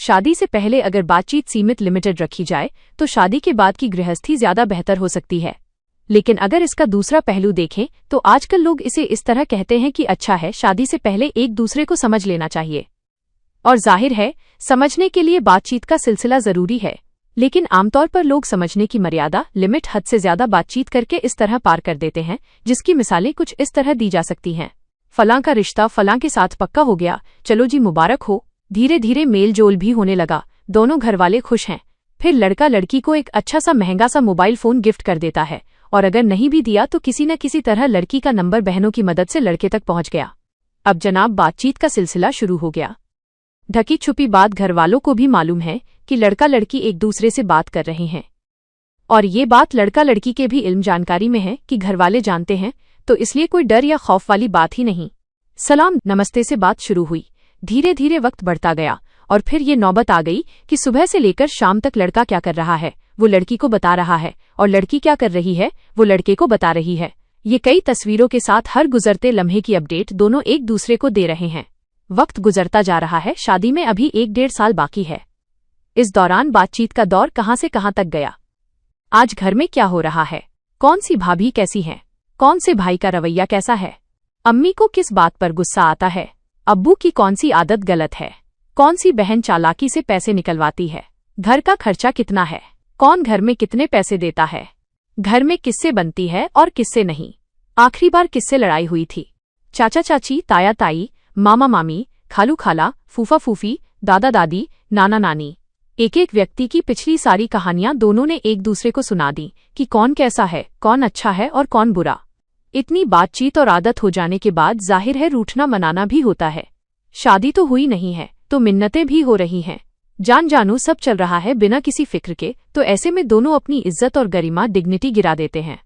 शादी से पहले अगर बातचीत सीमित लिमिटेड रखी जाए तो शादी के बाद की गृहस्थी ज्यादा बेहतर हो सकती है। लेकिन अगर इसका दूसरा पहलू देखें तो आजकल लोग इसे इस तरह कहते हैं कि अच्छा है, शादी से पहले एक दूसरे को समझ लेना चाहिए। और जाहिर है, समझने के लिए बातचीत का सिलसिला जरूरी है, लेकिन आमतौर पर लोग समझने की मर्यादा लिमिट हद से ज्यादा बातचीत करके इस तरह पार कर देते हैं, जिसकी मिसालें कुछ इस तरह दी जा सकती हैं। फलां का रिश्ता फलां के साथ पक्का हो गया, चलो जी मुबारक हो। धीरे धीरे मेल जोल भी होने लगा, दोनों घरवाले खुश हैं। फिर लड़का लड़की को एक अच्छा सा महंगा सा मोबाइल फोन गिफ्ट कर देता है, और अगर नहीं भी दिया तो किसी न किसी तरह लड़की का नंबर बहनों की मदद से लड़के तक पहुंच गया। अब जनाब बातचीत का सिलसिला शुरू हो गया। ढकी छुपी बात घरवालों को भी मालूम है कि लड़का लड़की एक दूसरे से बात कर रहे हैं, और ये बात लड़का लड़की के भी इल्म जानकारी में है कि घरवाले जानते हैं, तो इसलिए कोई डर या खौफ वाली बात ही नहीं। सलाम नमस्ते से बात शुरू हुई। धीरे धीरे वक्त बढ़ता गया और फिर ये नौबत आ गई कि सुबह से लेकर शाम तक लड़का क्या कर रहा है वो लड़की को बता रहा है, और लड़की क्या कर रही है वो लड़के को बता रही है। ये कई तस्वीरों के साथ हर गुजरते लम्हे की अपडेट दोनों एक दूसरे को दे रहे हैं। वक्त गुजरता जा रहा है, शादी में अभी 1-1.5 साल बाकी है। इस दौरान बातचीत का दौर कहां से कहां तक गया। आज घर में क्या हो रहा है, कौन सी भाभी कैसी है, कौन से भाई का रवैया कैसा है, अम्मी को किस बात पर गुस्सा आता है, अब्बू की कौन सी आदत गलत है, कौन सी बहन चालाकी से पैसे निकलवाती है, घर का खर्चा कितना है, कौन घर में कितने पैसे देता है, घर में किससे बनती है और किससे नहीं, आखिरी बार किससे लड़ाई हुई थी, चाचा चाची, ताया ताई, मामा मामी, खालू खाला, फूफा फूफी, दादा दादी, नाना नानी। एक एक व्यक्ति की पिछली सारी कहानियां दोनों ने एक दूसरे को सुना दी कि कौन कैसा है, कौन अच्छा है और कौन बुरा। इतनी बातचीत और आदत हो जाने के बाद जाहिर है रूठना मनाना भी होता है। शादी तो हुई नहीं है तो मिन्नतें भी हो रही हैं, जान जानू सब चल रहा है बिना किसी फिक्र के, तो ऐसे में दोनों अपनी इज्जत और गरिमा डिग्निटी गिरा देते हैं।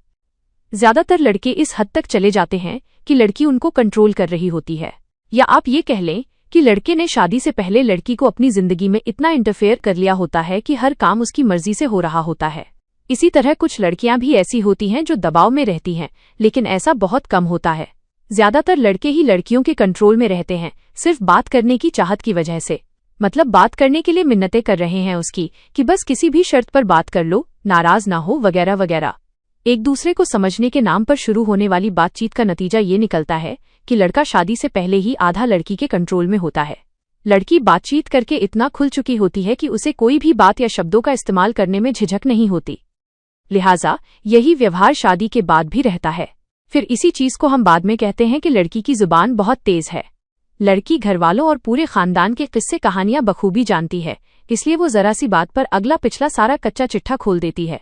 ज्यादातर लड़के इस हद तक चले जाते हैं कि लड़की उनको कंट्रोल कर रही होती है, या आप ये कह लें कि लड़के ने शादी से पहले लड़की को अपनी जिंदगी में इतना इंटरफेयर कर लिया होता है कि हर काम उसकी मर्जी से हो रहा होता है। इसी तरह कुछ लड़कियां भी ऐसी होती हैं जो दबाव में रहती हैं, लेकिन ऐसा बहुत कम होता है। ज्यादातर लड़के ही लड़कियों के कंट्रोल में रहते हैं, सिर्फ बात करने की चाहत की वजह से। मतलब बात करने के लिए मिन्नतें कर रहे हैं उसकी कि बस किसी भी शर्त पर बात कर लो, नाराज ना हो, वगैरह वगैरह। एक दूसरे को समझने के नाम पर शुरू होने वाली बातचीत का नतीजा ये निकलता है कि लड़का शादी से पहले ही आधा लड़की के कंट्रोल में होता है। लड़की बातचीत करके इतना खुल चुकी होती है कि उसे कोई भी बात या शब्दों का इस्तेमाल करने में झिझक नहीं होती। लिहाजा यही व्यवहार शादी के बाद भी रहता है। फिर इसी चीज को हम बाद में कहते हैं कि लड़की की जुबान बहुत तेज है। लड़की घरवालों और पूरे खानदान के किस्से कहानियां बखूबी जानती है, इसलिए वो जरा सी बात पर अगला पिछला सारा कच्चा चिट्ठा खोल देती है,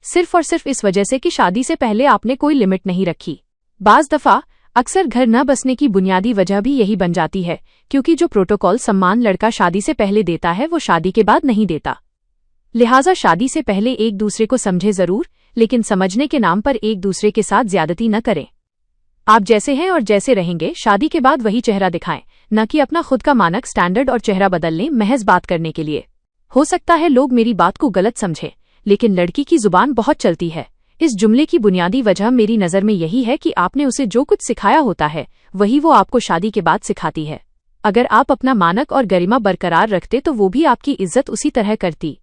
सिर्फ और सिर्फ इस वजह से कि शादी से पहले आपने कोई लिमिट नहीं रखी। बाज दफा अक्सर घर न बसने की बुनियादी वजह भी यही बन जाती है, क्योंकि जो प्रोटोकॉल सम्मान लड़का शादी से पहले देता है वो शादी के बाद नहीं देता। लिहाजा शादी से पहले एक दूसरे को समझे जरूर, लेकिन समझने के नाम पर एक दूसरे के साथ ज्यादती न करें। आप जैसे हैं और जैसे रहेंगे शादी के बाद वही चेहरा दिखाएं, न कि अपना खुद का मानक स्टैंडर्ड और चेहरा बदल लें महज बात करने के लिए। हो सकता है लोग मेरी बात को गलत समझें, लेकिन लड़की की जुबान बहुत चलती है। इस जुमले की बुनियादी वजह मेरी नज़र में यही है कि आपने उसे जो कुछ सिखाया होता है वही वो आपको शादी के बाद सिखाती है। अगर आप अपना मानक और गरिमा बरकरार रखते तो वो भी आपकी इज्जत उसी तरह करती।